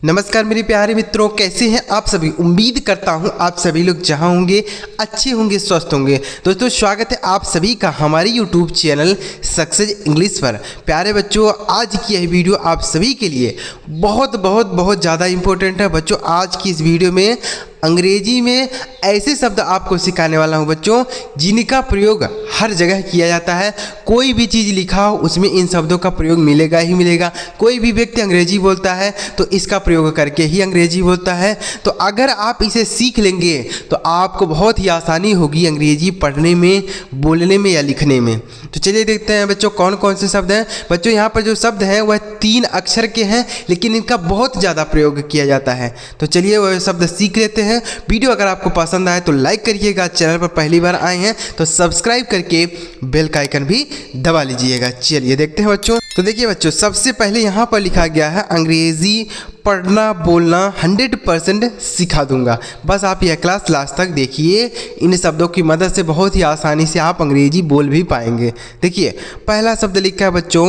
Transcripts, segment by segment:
नमस्कार मेरे प्यारे मित्रों, कैसे हैं आप सभी। उम्मीद करता हूं आप सभी लोग जहां होंगे अच्छे होंगे, स्वस्थ होंगे। दोस्तों स्वागत है आप सभी का हमारे YouTube चैनल सक्सेस इंग्लिश पर। प्यारे बच्चों, आज की यह वीडियो आप सभी के लिए बहुत ज़्यादा इम्पोर्टेंट है। बच्चों आज की इस वीडियो में अंग्रेजी में ऐसे शब्द आपको सिखाने वाला हूं बच्चों, जिनका प्रयोग हर जगह किया जाता है। कोई भी चीज़ लिखा हो उसमें इन शब्दों का प्रयोग मिलेगा ही मिलेगा। कोई भी व्यक्ति अंग्रेजी बोलता है तो इसका प्रयोग करके ही अंग्रेजी बोलता है। तो अगर आप इसे सीख लेंगे तो आपको बहुत ही आसानी होगी अंग्रेजी पढ़ने में, बोलने में या लिखने में। तो चलिए देखते हैं बच्चों कौन कौन से शब्द हैं। बच्चों यहाँ पर जो शब्द हैं वह 3 अक्षर के हैं, लेकिन इनका बहुत ज़्यादा प्रयोग किया जाता है। तो चलिए वह शब्द सीख लेते हैं। वीडियो अगर आपको पसंद आए तो लाइक करिएगा, चैनल पर पहली बार आए हैं तो सब्सक्राइब करके बेल का आइकन भी दबा लीजिएगा। चलिए देखते हैं बच्चों। तो देखिए बच्चों, सबसे पहले यहाँ पर लिखा गया है अंग्रेजी पढ़ना बोलना 100% सिखा दूंगा। बस आप यह क्लास लास्ट तक देखिए, इन शब्दों की मदद से बहुत ही आसानी से आप अंग्रेजी बोल भी पाएंगे। देखिए पहला शब्द लिखा है बच्चों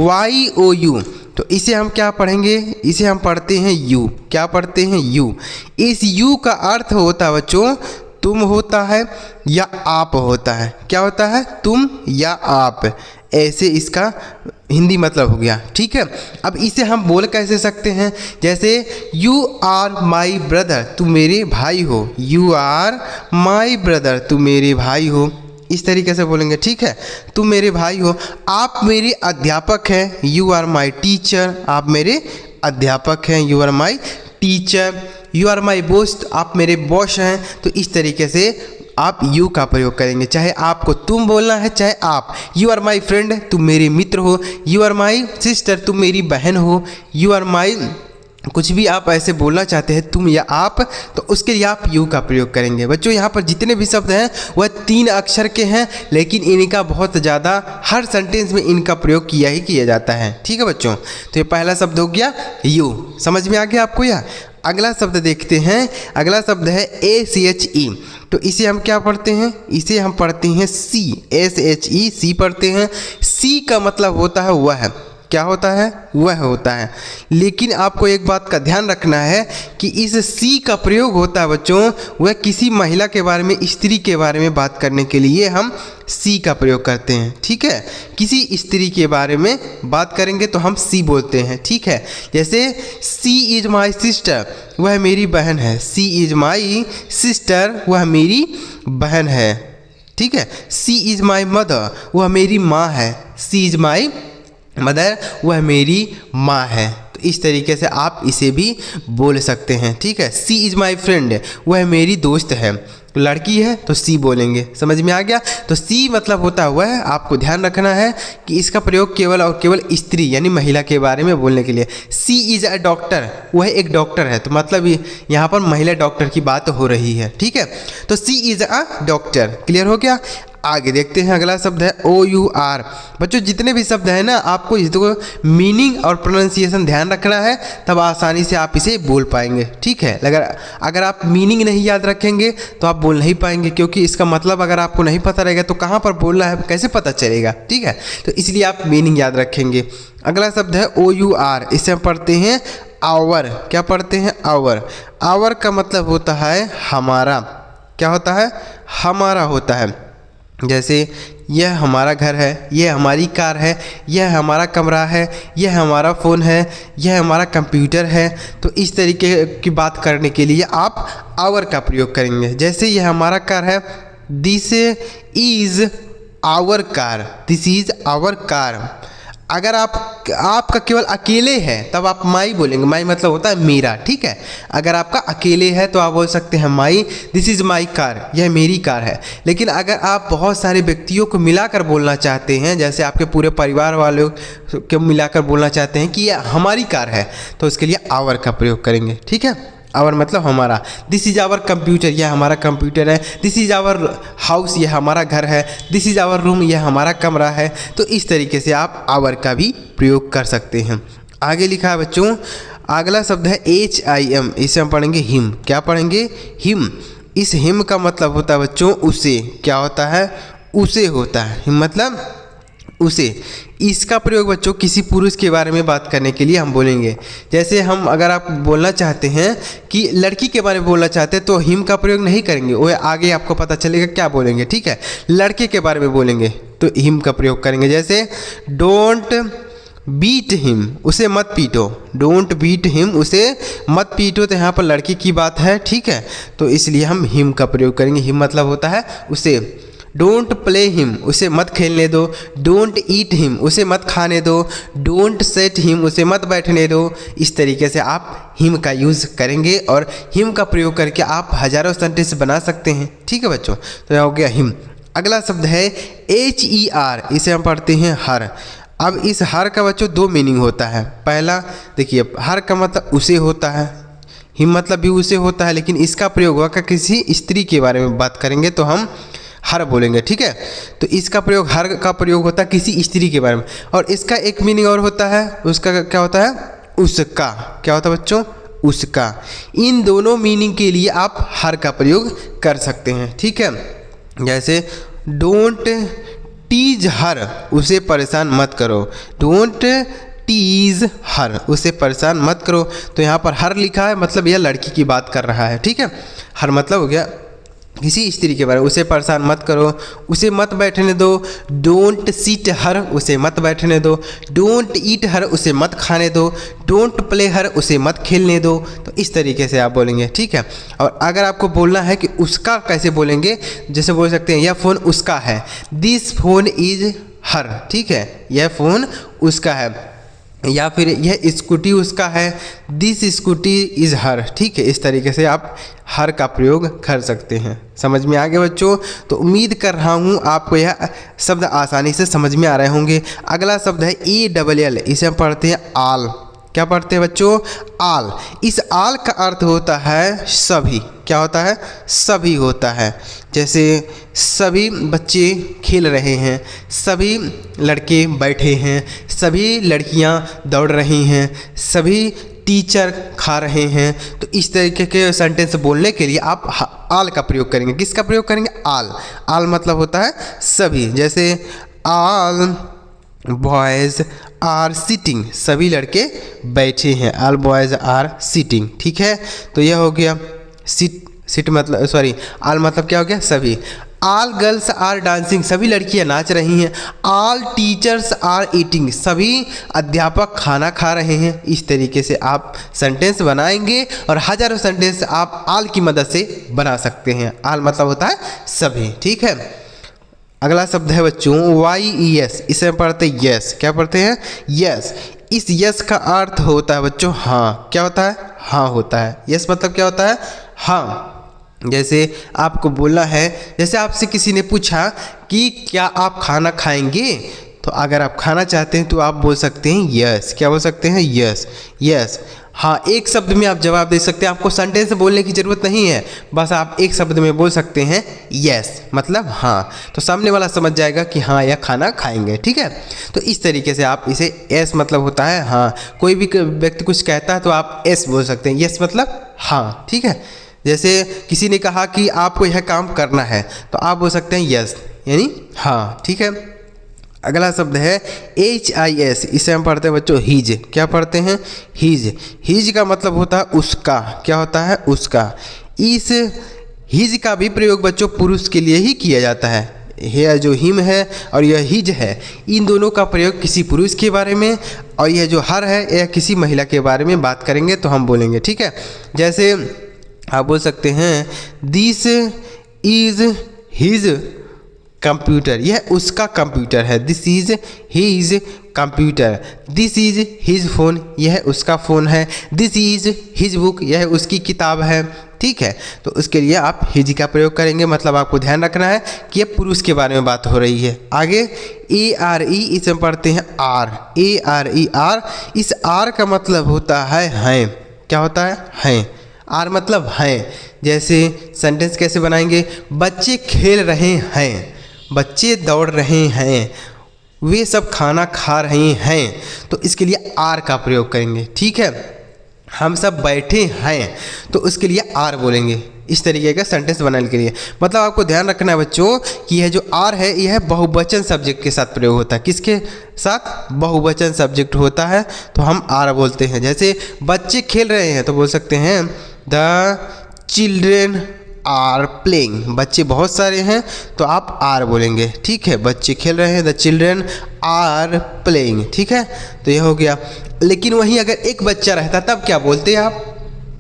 YOU। तो इसे हम क्या पढ़ेंगे, इसे हम पढ़ते हैं यू। क्या पढ़ते हैं? यू। इस यू का अर्थ होता है बच्चों तुम होता है या आप होता है। क्या होता है? तुम या आप, ऐसे इसका हिंदी मतलब हो गया। ठीक है, अब इसे हम बोल कैसे सकते हैं? जैसे यू आर माई ब्रदर, तुम मेरे भाई हो। यू आर माई ब्रदर, तुम मेरे भाई हो, इस तरीके से बोलेंगे। ठीक है, तुम मेरे भाई हो। आप मेरे अध्यापक हैं, यू आर माई टीचर, आप मेरे अध्यापक हैं, you are my teacher. You are my boss, आप मेरे बॉस हैं। तो इस तरीके से आप यू का प्रयोग करेंगे, चाहे आपको तुम बोलना है चाहे आप। यू आर माई फ्रेंड, तुम मेरे मित्र हो। यू आर माई सिस्टर, तुम मेरी बहन हो। यू आर माई कुछ भी आप ऐसे बोलना चाहते हैं, तुम या आप, तो उसके लिए आप यू का प्रयोग करेंगे। बच्चों यहाँ पर जितने भी शब्द हैं वह 3 अक्षर के हैं, लेकिन इनका बहुत ज़्यादा हर सेंटेंस में इनका प्रयोग किया ही किया जाता है। ठीक है बच्चों, तो ये पहला शब्द हो गया यू। समझ में आ गया आपको यह? अगला शब्द देखते हैं। अगला शब्द है SHE। तो इसे हम क्या पढ़ते हैं? इसे हम पढ़ते हैं सी। SHE, सी पढ़ते हैं। सी का मतलब होता है वह। क्या होता है? वह होता है। लेकिन आपको एक बात का ध्यान रखना है कि इस सी का प्रयोग होता है बच्चों वह किसी महिला के बारे में, स्त्री के बारे में बात करने के लिए हम सी का प्रयोग करते हैं। ठीक है, किसी स्त्री के बारे में बात करेंगे तो हम सी बोलते हैं। ठीक है, जैसे सी इज माई सिस्टर, वह मेरी बहन है। सी इज माई सिस्टर, वह मेरी बहन है। ठीक है, सी इज माई मदर, वह मेरी माँ है। सी इज माई मदर, वह मेरी माँ है। तो इस तरीके से आप इसे भी बोल सकते हैं। ठीक है, सी इज़ माई फ्रेंड, वह मेरी दोस्त है। लड़की है तो सी बोलेंगे। समझ में आ गया? तो सी मतलब होता है वह। आपको ध्यान रखना है कि इसका प्रयोग केवल और केवल स्त्री यानी महिला के बारे में बोलने के लिए। सी इज़ अ डॉक्टर, वह एक डॉक्टर है। तो मतलब यहाँ पर महिला डॉक्टर की बात हो रही है। ठीक है, तो सी इज़ अ डॉक्टर। क्लियर हो गया? आगे देखते हैं। अगला शब्द है OUR। बच्चों जितने भी शब्द हैं ना, आपको इसको मीनिंग और प्रोनाउंसिएशन ध्यान रखना है, तब आसानी से आप इसे बोल पाएंगे। ठीक है, अगर आप मीनिंग नहीं याद रखेंगे तो आप बोल नहीं पाएंगे, क्योंकि इसका मतलब अगर आपको नहीं पता रहेगा तो कहाँ पर बोलना है कैसे पता चलेगा। ठीक है, तो इसलिए आप मीनिंग याद रखेंगे। अगला शब्द है OUR। इसे हम पढ़ते हैं आवर। क्या पढ़ते हैं? आवर। आवर का मतलब होता है हमारा। क्या होता है? हमारा होता है। जैसे यह हमारा घर है, यह हमारी कार है, यह हमारा कमरा है, यह हमारा फ़ोन है, यह हमारा कंप्यूटर है। तो इस तरीके की बात करने के लिए आप आवर का प्रयोग करेंगे। जैसे यह हमारा कार है, this is our car, this is our car. अगर आपका केवल अकेले है तब आप माई बोलेंगे। माई मतलब होता है मेरा। ठीक है, अगर आपका अकेले है तो आप बोल सकते हैं माई, दिस इज़ माई कार, यह मेरी कार है। लेकिन अगर आप बहुत सारे व्यक्तियों को मिलाकर बोलना चाहते हैं, जैसे आपके पूरे परिवार वालों को मिलाकर बोलना चाहते हैं कि यह हमारी कार है, तो उसके लिए आवर का प्रयोग करेंगे। ठीक है, आवर मतलब हमारा। दिस इज़ आवर कंप्यूटर, यह हमारा कंप्यूटर है। दिस इज़ आवर हाउस, यह हमारा घर है। दिस इज़ आवर रूम, यह हमारा कमरा है। तो इस तरीके से आप आवर का भी प्रयोग कर सकते हैं। आगे लिखा है बच्चों, अगला शब्द है HIM। इसे हम पढ़ेंगे हिम। क्या पढ़ेंगे? हिम। इस हिम का मतलब होता है बच्चों उसे। क्या होता है? उसे होता है। हिम मतलब उसे। इसका प्रयोग बच्चों किसी पुरुष के बारे में बात करने के लिए हम बोलेंगे। जैसे हम अगर आप बोलना चाहते हैं कि लड़की के बारे में बोलना चाहते हैं तो हिम का प्रयोग नहीं करेंगे, वो आगे आपको पता चलेगा क्या बोलेंगे, ठीक है। लड़के के बारे में बोलेंगे तो हिम का प्रयोग करेंगे। जैसे डोंट बीट हिम, उसे मत पीटो। डोंट बीट हिम, उसे मत पीटो, तो यहाँ पर लड़की की बात है, ठीक है, तो इसलिए हम हिम का प्रयोग करेंगे। हिम मतलब होता है उसे। डोंट प्ले हिम, उसे मत खेलने दो। डोंट ईट हिम, उसे मत खाने दो। डोंट सेट हिम, उसे मत बैठने दो। इस तरीके से आप हिम का यूज़ करेंगे और हिम का प्रयोग करके आप हजारों सेंटेंस बना सकते हैं, ठीक है बच्चों। तो यह हो गया हिम। अगला शब्द है HER, इसे हम पढ़ते हैं हर। अब इस हर का बच्चों दो मीनिंग होता है। पहला देखिए, हर का मतलब उसे होता है, हिम मतलब भी उसे होता है, लेकिन इसका प्रयोग हुआ का किसी स्त्री के बारे में बात करेंगे तो हम हर बोलेंगे, ठीक है। तो इसका प्रयोग, हर का प्रयोग होता है किसी स्त्री के बारे में। और इसका एक मीनिंग और होता है, उसका क्या होता है, उसका। क्या होता है बच्चों, उसका। इन दोनों मीनिंग के लिए आप हर का प्रयोग कर सकते हैं, ठीक है। जैसे डोंट टीज हर, उसे परेशान मत करो। डोंट टीज हर, उसे परेशान मत करो। तो यहाँ पर हर लिखा है, मतलब यह लड़की की बात कर रहा है, ठीक है। हर मतलब हो गया किसी स्त्री के बारे में, उसे परेशान मत करो, उसे मत बैठने दो। डोंट सीट हर, उसे मत बैठने दो। डोंट ईट हर, उसे मत खाने दो। डोंट प्ले हर, उसे मत खेलने दो। तो इस तरीके से आप बोलेंगे, ठीक है। और अगर आपको बोलना है कि उसका कैसे बोलेंगे, जैसे बोल सकते हैं यह फ़ोन उसका है, दिस फोन इज हर, ठीक है, यह फ़ोन उसका है। या फिर यह स्कूटी उसका है, दिस स्कूटी इज़ हर, ठीक है। इस तरीके से आप हर का प्रयोग कर सकते हैं। समझ में आ गया बच्चों? तो उम्मीद कर रहा हूँ आपको यह शब्द आसानी से समझ में आ रहे होंगे। अगला शब्द है ALL, इसे हम पढ़ते हैं आल। क्या पढ़ते हैं बच्चों, आल। इस आल का अर्थ होता है सभी। क्या होता है, सभी होता है। जैसे सभी बच्चे खेल रहे हैं, सभी लड़के बैठे हैं, सभी लड़कियां दौड़ रही हैं, सभी टीचर खा रहे हैं। तो इस तरीके के सेंटेंस बोलने के लिए आप आल का प्रयोग करेंगे। किसका प्रयोग करेंगे, आल। आल मतलब होता है सभी। जैसे आल बॉयज़ आर सिटिंग, सभी लड़के बैठे हैं। ऑल बॉयज़ आर सिटिंग, ठीक है। तो यह हो गया सिट मतलब सॉरी, ऑल मतलब क्या हो गया, सभी। ऑल गर्ल्स आर डांसिंग, सभी लड़कियां नाच रही हैं। ऑल टीचर्स आर ईटिंग, सभी अध्यापक खाना खा रहे हैं। इस तरीके से आप सेंटेंस बनाएंगे और हजारों सेंटेंस आप ऑल की मदद से बना सकते हैं। ऑल मतलब होता है सभी, ठीक है। अगला शब्द है बच्चों YES, इसे हम पढ़ते हैं यस। क्या पढ़ते हैं, यस। इस यस का अर्थ होता है बच्चों हाँ। क्या होता है, हाँ होता है। यस मतलब क्या होता है, हाँ। जैसे आपको बोलना है, जैसे आपसे किसी ने पूछा कि क्या आप खाना खाएंगे, तो अगर आप खाना चाहते हैं तो आप बोल सकते हैं यस। क्या बोल सकते हैं, यस, यस। हाँ, एक शब्द में आप जवाब दे सकते हैं, आपको सेंटेंस बोलने की ज़रूरत नहीं है, बस आप एक शब्द में बोल सकते हैं यस मतलब हाँ। तो सामने वाला समझ जाएगा कि हाँ यह खाना खाएंगे, ठीक है। तो इस तरीके से आप इसे यस मतलब होता है हाँ। कोई भी व्यक्ति कुछ कहता है तो आप यस बोल सकते हैं, यस मतलब हाँ, ठीक है। जैसे किसी ने कहा कि आपको यह काम करना है तो आप बोल सकते हैं यस यानी हाँ, ठीक है। अगला शब्द है HIS, इसे हम पढ़ते हैं बच्चों हिज। क्या पढ़ते हैं, हिज। हिज का मतलब होता है उसका। क्या होता है, उसका। इस हिज का भी प्रयोग बच्चों पुरुष के लिए ही किया जाता है। यह जो हिम है और यह हिज है, इन दोनों का प्रयोग किसी पुरुष के बारे में, और यह जो हर है यह किसी महिला के बारे में बात करेंगे तो हम बोलेंगे, ठीक है। जैसे आप बोल सकते हैं दिस इज हिज कंप्यूटर, यह उसका कंप्यूटर है। This is his computer. This is his phone, यह उसका फ़ोन है। दिस इज हिज बुक, यह उसकी किताब है, ठीक है। तो उसके लिए आप हिज का प्रयोग करेंगे, मतलब आपको ध्यान रखना है कि यह पुरुष के बारे में बात हो रही है। आगे ARE, इसे हम पढ़ते हैं आर। ARE, are. इस आर का मतलब होता है हैं। क्या होता है, हैं। आर मतलब हैं। जैसे सेंटेंस कैसे बनाएंगे, बच्चे खेल रहे हैं, बच्चे दौड़ रहे हैं, वे सब खाना खा रहे हैं। तो इसके लिए आर का प्रयोग करेंगे, ठीक है। हम सब बैठे हैं तो उसके लिए आर बोलेंगे। इस तरीके का सेंटेंस बनाने के लिए। मतलब आपको ध्यान रखना है बच्चों कि यह जो आर है यह बहुवचन सब्जेक्ट के साथ प्रयोग होता है। किसके साथ? बहुवचन सब्जेक्ट होता है तो हम आर बोलते हैं। जैसे बच्चे खेल रहे हैं तो बोल सकते हैं द चिल्ड्रेन आर प्लेइंग। बच्चे बहुत सारे हैं तो आप आर बोलेंगे, ठीक है। बच्चे खेल रहे हैं, द चिल्ड्रेन आर प्लेइंग, ठीक है। तो यह हो गया। लेकिन वहीं अगर एक बच्चा रहता तब क्या बोलते हैं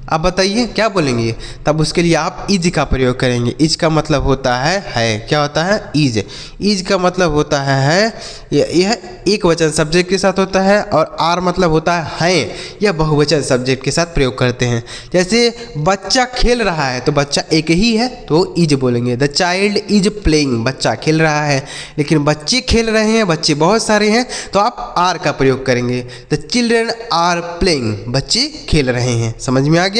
आप बताइए क्या बोलेंगे? तब उसके लिए आप इज का प्रयोग करेंगे। इज का मतलब होता है। क्या होता है? इज। इज का मतलब होता है यह एक वचन सब्जेक्ट के साथ होता है, और आर मतलब होता है यह बहुवचन सब्जेक्ट के साथ प्रयोग करते हैं। जैसे बच्चा खेल रहा है तो बच्चा एक ही है तो इज बोलेंगे। द चाइल्ड इज प्लेइंग, बच्चा खेल रहा है। लेकिन बच्चे खेल रहे हैं, बच्चे बहुत सारे हैं तो आप आर का प्रयोग करेंगे। द चिल्ड्रन आर प्लेइंग, बच्चे खेल रहे हैं। समझ में आ गया?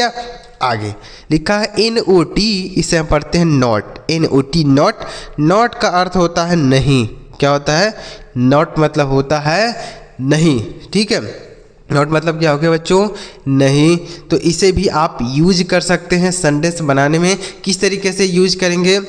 आगे लिखा है NOT, इसे हम पढ़ते हैं नॉट। NOT not. नॉट का अर्थ होता है नहीं। क्या होता है? नॉट मतलब होता है नहीं, ठीक है। नॉट मतलब क्या हो गया बच्चों? नहीं। तो इसे भी आप यूज कर सकते हैं सेंटेंस बनाने में। किस तरीके से यूज करेंगे?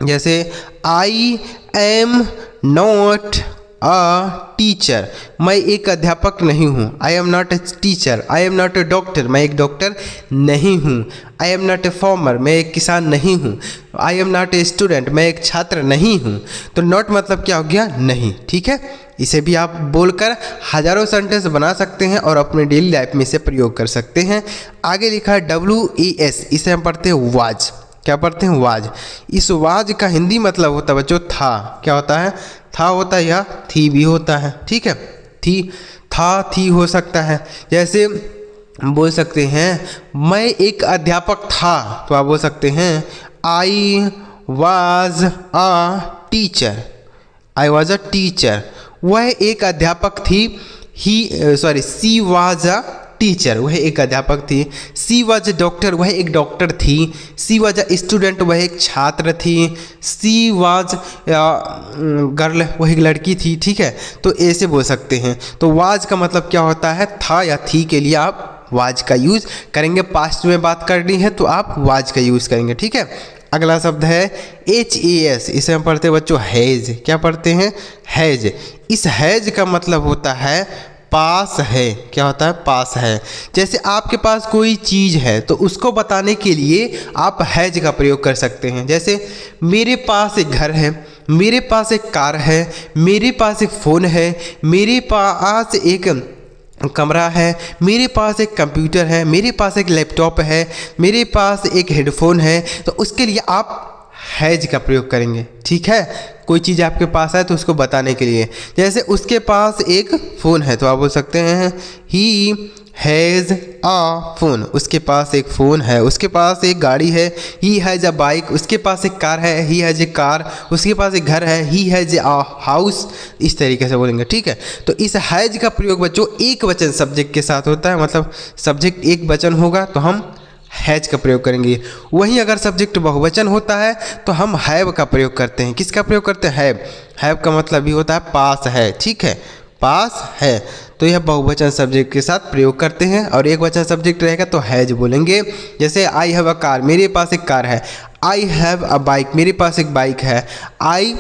जैसे I am not a teacher, मैं एक अध्यापक नहीं हूँ। I am not a teacher. I am not a doctor, मैं एक डॉक्टर नहीं हूँ। I am not a farmer, मैं एक किसान नहीं हूँ। I am not a student, मैं एक छात्र नहीं हूँ। तो नॉट मतलब क्या हो गया? नहीं, ठीक है। इसे भी आप बोलकर हजारों सेंटेंस बना सकते हैं और अपने डेली लाइफ में इसे प्रयोग कर सकते हैं। आगे लिखा है WAS, इसे हम पढ़ते हैं वाज। क्या पढ़ते हैं? वाज। इस वाज का हिंदी मतलब होता है बच्चों था। क्या होता है? था होता है या थी भी होता है, ठीक है। थी, था, थी हो सकता है। जैसे बोल सकते हैं मैं एक अध्यापक था तो आप बोल सकते हैं I was a teacher. I was a teacher, वह एक अध्यापक थी। सी वाज अ टीचर, वह एक अध्यापक थी। सी वॉज ए डॉक्टर, वह एक डॉक्टर थी। सी वॉज ए स्टूडेंट, वह एक छात्र थी। सी वॉज गर्ल, वह एक लड़की थी, ठीक है। तो ऐसे बोल सकते हैं। तो वाज का मतलब क्या होता है? था या थी के लिए आप वाज का यूज करेंगे। पास्ट में बात करनी है तो आप वाज का यूज करेंगे, ठीक है। अगला शब्द है HAS, इसे हम पढ़ते हैं बच्चों हैज। क्या पढ़ते हैं? हैज। इस हैज का मतलब होता है पास है। क्या होता है? पास है। जैसे आपके पास कोई चीज़ है तो उसको बताने के लिए आप हैज का प्रयोग कर सकते हैं। जैसे मेरे पास एक घर है, मेरे पास एक कार है, मेरे पास एक फ़ोन है, मेरे पास एक कमरा है, मेरे पास एक कंप्यूटर है, मेरे पास एक लैपटॉप है, मेरे पास एक हेडफोन है। तो उसके लिए आप हैज का प्रयोग करेंगे, ठीक है। कोई चीज़ आपके पास है तो उसको बताने के लिए। जैसे उसके पास एक फ़ोन है तो आप बोल सकते हैं ही हैज़ अ फ़ोन, उसके पास एक फ़ोन है। उसके पास एक गाड़ी है, ही हैज़ अ बाइक। उसके पास एक कार है, ही हैज़ ए कार। उसके पास एक घर है, ही हैज़ अ हाउस। इस तरीके से बोलेंगे, ठीक है। तो इस हैज़ का प्रयोग बच्चों एक वचन सब्जेक्ट के साथ होता है। मतलब सब्जेक्ट एक वचन होगा तो हम हैज का प्रयोग करेंगे। वहीं अगर सब्जेक्ट बहुवचन होता है तो हम हैव का प्रयोग करते हैं। किसका प्रयोग करते हैं? हैव। हैव का मतलब भी होता है पास है, ठीक है। पास है। तो यह बहुवचन सब्जेक्ट के साथ प्रयोग करते हैं। और एक वचन सब्जेक्ट रहेगा तो हैज बोलेंगे। जैसे आई हैव अ कार, मेरे पास एक कार है। आई हैव अ बाइक, मेरे पास एक बाइक है। आई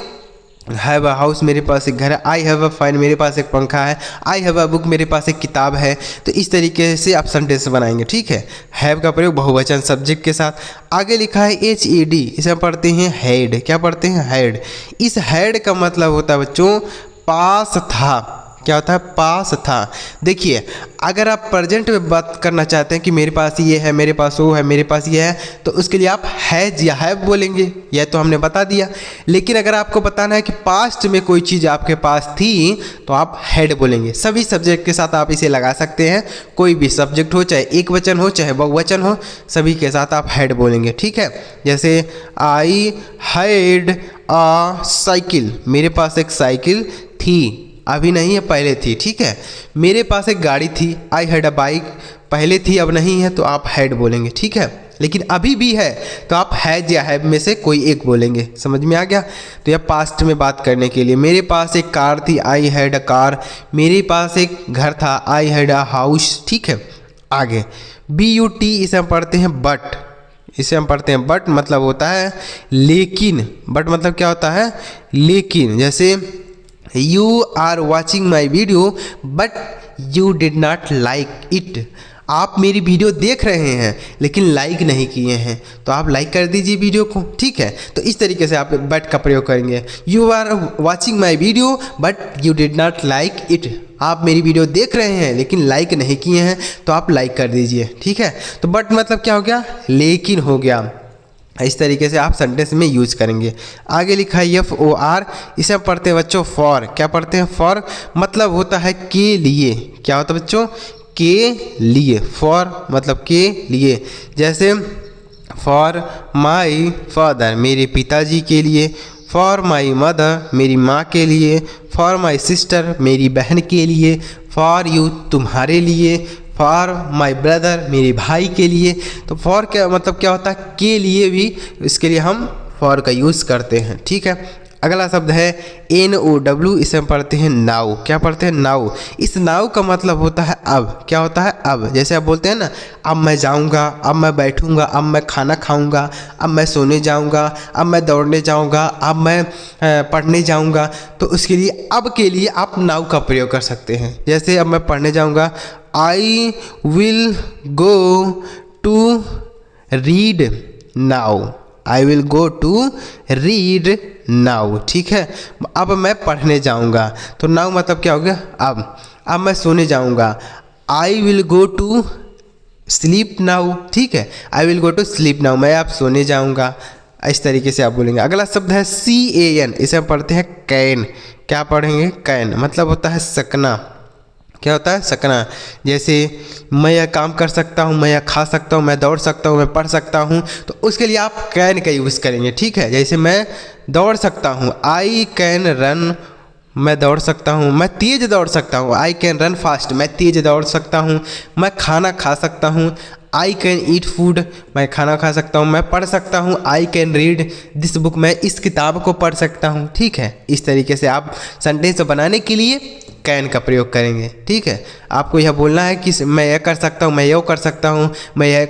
हैव अ हाउस, मेरे पास एक घर है। आई हैव अ फैन, मेरे पास एक पंखा है। आई हैव अ बुक, मेरे पास एक किताब है। तो इस तरीके से आप सेंटेंस बनाएंगे, ठीक है। हैव का प्रयोग बहुवचन सब्जेक्ट के साथ। आगे लिखा है HAD, इसे हम पढ़ते हैं हैड। क्या पढ़ते हैं? हैड। इस हैड का मतलब होता है बच्चों पास था। क्या होता है? पास था। देखिए अगर आप प्रेजेंट में बात करना चाहते हैं कि मेरे पास ये है, मेरे पास वो है, मेरे पास ये है, तो उसके लिए आप हैज या हैव बोलेंगे। यह तो हमने बता दिया। लेकिन अगर आपको बताना है कि पास्ट में कोई चीज़ आपके पास थी तो आप हैड बोलेंगे। सभी सब्जेक्ट के साथ आप इसे लगा सकते हैं। कोई भी सब्जेक्ट हो, चाहे एक वचन हो चाहे बहुवचन हो, सभी के साथ आप हैड बोलेंगे, ठीक है। जैसे आई हैड अ साइकिल, मेरे पास एक साइकिल थी। अभी नहीं है, पहले थी, ठीक है। मेरे पास एक गाड़ी थी। आई हैड अ बाइक, पहले थी अब नहीं है तो आप हैड बोलेंगे, ठीक है। लेकिन अभी भी है तो आप हैज या हैव में से कोई एक बोलेंगे। समझ में आ गया? तो यह पास्ट में बात करने के लिए। मेरे पास एक कार थी, आई हैड अ कार। मेरे पास एक घर था, आई हैड अ हाउस, ठीक है। आगे BUT, इसे हम पढ़ते हैं बट। इसे हम पढ़ते हैं बट, मतलब होता है लेकिन। बट मतलब क्या होता है? लेकिन। जैसे you are watching my video but you did not like it. आप मेरी वीडियो देख रहे हैं लेकिन लाइक नहीं किए हैं, तो आप लाइक कर दीजिए वीडियो को, ठीक है। तो इस तरीके से आप बट का प्रयोग करेंगे। You are watching my video but you did not like it. आप मेरी वीडियो देख रहे हैं लेकिन लाइक नहीं किए हैं, तो आप लाइक कर दीजिए, ठीक है। तो बट मतलब क्या हो गया? लेकिन हो गया। इस तरीके से आप सेंटेंस में यूज करेंगे। आगे लिखा है FOR, इसे हम पढ़ते हैं बच्चों फॉर। क्या पढ़ते हैं? फॉर मतलब होता है के लिए। क्या होता है बच्चों? के लिए। फॉर मतलब के लिए। जैसे फॉर माई फादर, मेरे पिताजी के लिए। फॉर माई मदर, मेरी माँ के लिए। फॉर माई सिस्टर, मेरी बहन के लिए। फॉर यू, तुम्हारे लिए। फॉर माई ब्रदर, मेरे भाई के लिए। तो फॉर क्या मतलब क्या होता है? के लिए भी, इसके लिए हम फॉर का यूज़ करते हैं, ठीक है। अगला शब्द है NOW, इसे हम पढ़ते हैं नाउ। क्या पढ़ते हैं? नाउ। इस नाउ का मतलब होता है अब। क्या होता है? अब। जैसे आप बोलते हैं ना, अब मैं जाऊंगा, अब मैं बैठूंगा, अब मैं खाना खाऊंगा, अब मैं सोने जाऊंगा, अब मैं दौड़ने जाऊंगा, अब मैं पढ़ने जाऊंगा। तो उसके लिए अब के लिए आप नाउ का प्रयोग कर सकते हैं। जैसे अब मैं पढ़ने जाऊंगा, I will go to read now. I will go to read now, ठीक है। अब मैं पढ़ने जाऊंगा, तो नाउ मतलब क्या हो गया? अब मैं सोने जाऊंगा, I will go to sleep now, ठीक है। I will go to sleep now, मैं अब सोने जाऊंगा। इस तरीके से आप बोलेंगे। अगला शब्द है CAN, इसे हम पढ़ते हैं कैन। क्या पढ़ेंगे? कैन मतलब होता है सकना। क्या होता है? सकना। जैसे मैं यह काम कर सकता हूँ, मैं यह खा सकता हूँ, मैं दौड़ सकता हूँ, मैं पढ़ सकता हूँ, तो उसके लिए आप कैन का यूज़ करेंगे, ठीक है। जैसे मैं दौड़ सकता हूँ, आई कैन रन, मैं दौड़ सकता हूँ, मैं तेज़ दौड़ सकता हूँ, आई कैन रन फास्ट, मैं तेज़ दौड़ सकता हूँ। मैं खाना खा सकता हूँ, आई कैन ईट फूड, मैं खाना खा सकता हूँ। मैं पढ़ सकता हूँ, I can read this book, मैं इस किताब को पढ़ सकता हूँ, ठीक है। इस तरीके से आप सेंटेंस बनाने के लिए कैन का प्रयोग करेंगे, ठीक है। आपको यह बोलना है कि मैं यह कर सकता हूँ, मैं यह कर सकता हूँ, मैं यह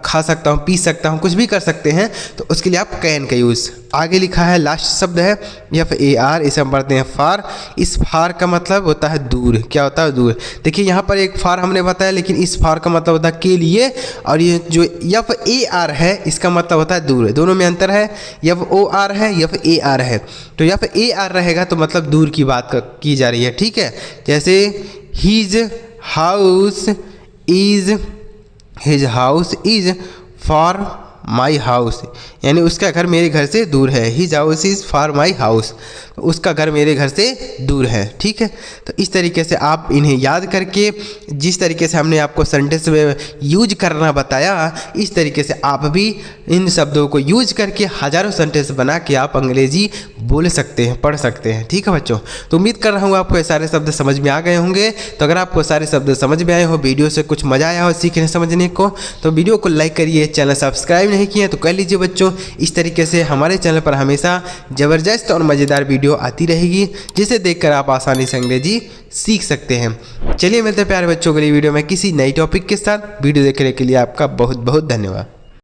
खा सकता हूँ, पी सकता हूँ, कुछ भी कर सकते हैं, तो उसके लिए आप कैन का यूज़। आगे लिखा है लास्ट शब्द है FAR, इसे हम पढ़ते हैं फार। इस फार का मतलब होता है दूर। क्या होता है? दूर। देखिए यहाँ पर एक फार हमने बताया, लेकिन इस फार का मतलब होता है के लिए, और ये जो FAR है इसका मतलब होता है दूर। दोनों में अंतर है, FOR है, FAR है। तो FAR रहेगा तो मतलब दूर की बात की जा रही है, ठीक है। जैसे his house is for my house, यानी उसका घर मेरे घर से दूर है। His house is for my house, उसका घर मेरे घर से दूर है, ठीक है। तो इस तरीके से आप इन्हें याद करके, जिस तरीके से हमने आपको सेंटेंस में यूज करना बताया, इस तरीके से आप भी इन शब्दों को यूज करके हज़ारों सेंटेंस बना के आप अंग्रेजी बोल सकते हैं, पढ़ सकते हैं, ठीक है बच्चों। तो उम्मीद कर रहा हूँ आपको ये सारे शब्द समझ में आ गए होंगे। तो अगर आपको सारे शब्द समझ में आए हो, वीडियो से कुछ मज़ा आया हो सीखने समझने को, तो वीडियो को लाइक करिए। चैनल सब्सक्राइब नहीं किए तो कर लीजिए बच्चों। इस तरीके से हमारे चैनल पर हमेशा ज़बरदस्त और मज़ेदार वीडियो आती रहेगी, जिसे देखकर आप आसानी से अंग्रेजी सीख सकते हैं। चलिए मिलते हैं प्यारे बच्चों अगली वीडियो में किसी नई टॉपिक के साथ। वीडियो देखने के लिए आपका बहुत बहुत धन्यवाद।